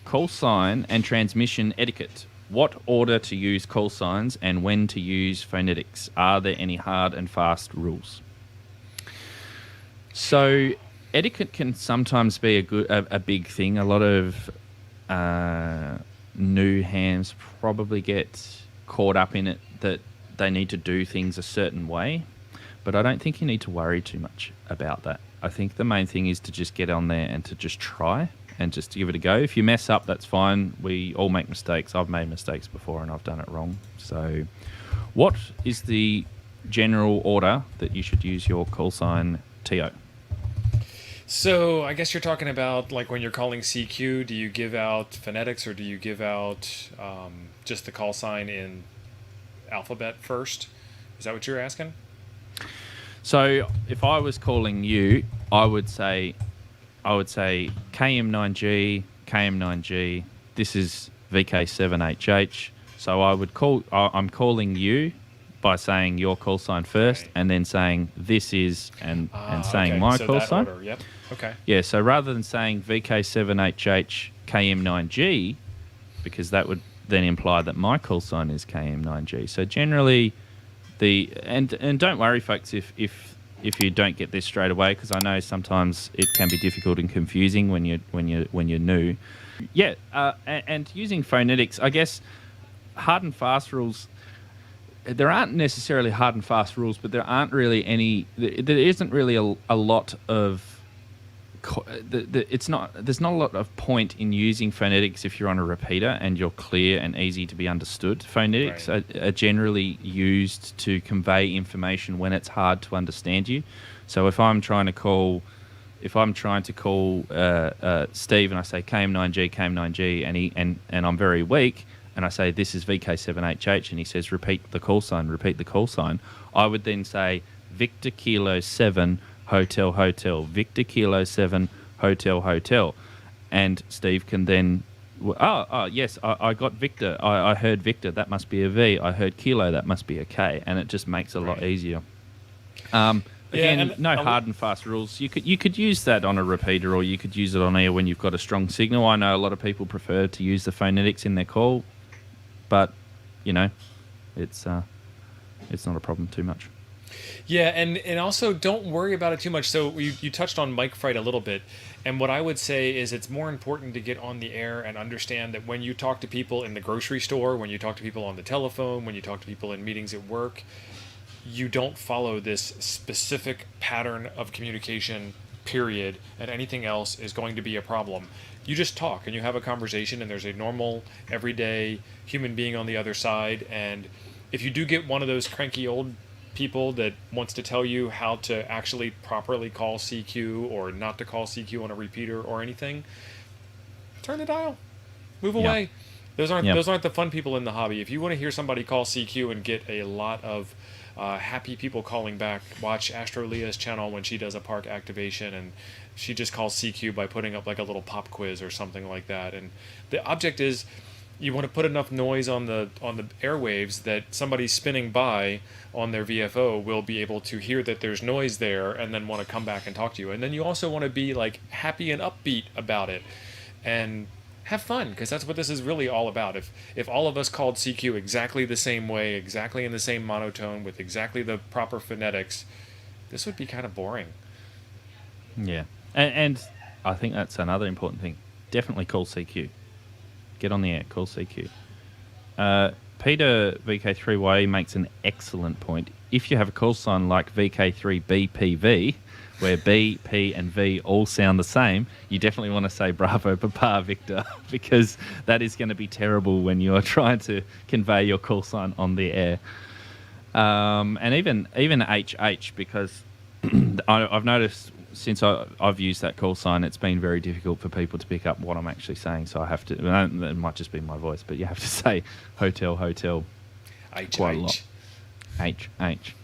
call sign and transmission etiquette. What order to use call signs and when to use phonetics? Are there any hard and fast rules? So etiquette can sometimes be a big thing. A lot of new hams probably get caught up in it that they need to do things a certain way, but I don't think you need to worry too much about that. I think the main thing is to just get on there and to just try and just give it a go. If you mess up, that's fine. We all make mistakes. I've made mistakes before and I've done it wrong. So what is the general order that you should use your call sign, TO? So I guess you're talking about like when you're calling CQ, do you give out phonetics or do you give out just the call sign in alphabet first? Is that what you're asking? So if I was calling you, I would say KM9G, KM9G. This is VK7HH. So I'm calling you by saying your call sign first, okay, and then saying this is and saying okay, my call sign. Order. Yep. Okay. Yeah. So rather than saying VK7HH KM9G, because that would then imply that my call sign is KM9G. So generally, and don't worry, folks, if you don't get this straight away, because I know sometimes it can be difficult and confusing when you're new. Yeah, and using phonetics, I guess hard and fast rules. There aren't necessarily hard and fast rules, but there aren't really any. There isn't really a lot of. There's not a lot of point in using phonetics if you're on a repeater and you're clear and easy to be understood. Phonetics are generally used to convey information when it's hard to understand you. So if I'm trying to call Steve and I say KM9G, and I'm very weak, and I say this is VK7HH, and he says repeat the call sign, I would then say Victor Kilo 7 Hotel Hotel, Victor Kilo 7 Hotel Hotel, and Steve can then yes, I got Victor, I heard Victor, that must be a V, I heard Kilo, that must be a K, and it just makes it a lot easier. Again, no hard and fast rules. You could use that on a repeater, or you could use it on air when you've got a strong signal. I know a lot of people prefer to use the phonetics in their call, but it's not a problem too much. Yeah, and also don't worry about it too much. So you touched on mic fright a little bit, and what I would say is it's more important to get on the air and understand that when you talk to people in the grocery store, when you talk to people on the telephone, when you talk to people in meetings at work, you don't follow this specific pattern of communication, period, and anything else is going to be a problem. You just talk and you have a conversation, and there's a normal, everyday human being on the other side, and if you do get one of those cranky old people that wants to tell you how to actually properly call CQ or not to call CQ on a repeater or anything, turn the dial, move away. Those aren't the fun people in the hobby. If you want to hear somebody call CQ and get a lot of happy people calling back, watch Astro Leah's channel when she does a park activation, and she just calls CQ by putting up like a little pop quiz or something like that. And the object is, you want to put enough noise on the airwaves that somebody spinning by on their VFO will be able to hear that there's noise there and then want to come back and talk to you. And then you also want to be like happy and upbeat about it and have fun, because that's what this is really all about. If all of us called CQ exactly the same way, exactly in the same monotone, with exactly the proper phonetics, this would be kind of boring. Yeah, and I think that's another important thing. Definitely call CQ. Get on the air, call CQ. Peter VK3YE makes an excellent point. If you have a call sign like VK3BPV, where B, P, and V all sound the same, you definitely want to say Bravo, Papa, Victor, because that is going to be terrible when you are trying to convey your call sign on the air. And even HH, because I've noticed since I've used that call sign, it's been very difficult for people to pick up what I'm actually saying. So I have to, it might just be my voice, but you have to say hotel, hotel H, quite H. a lot. H, H.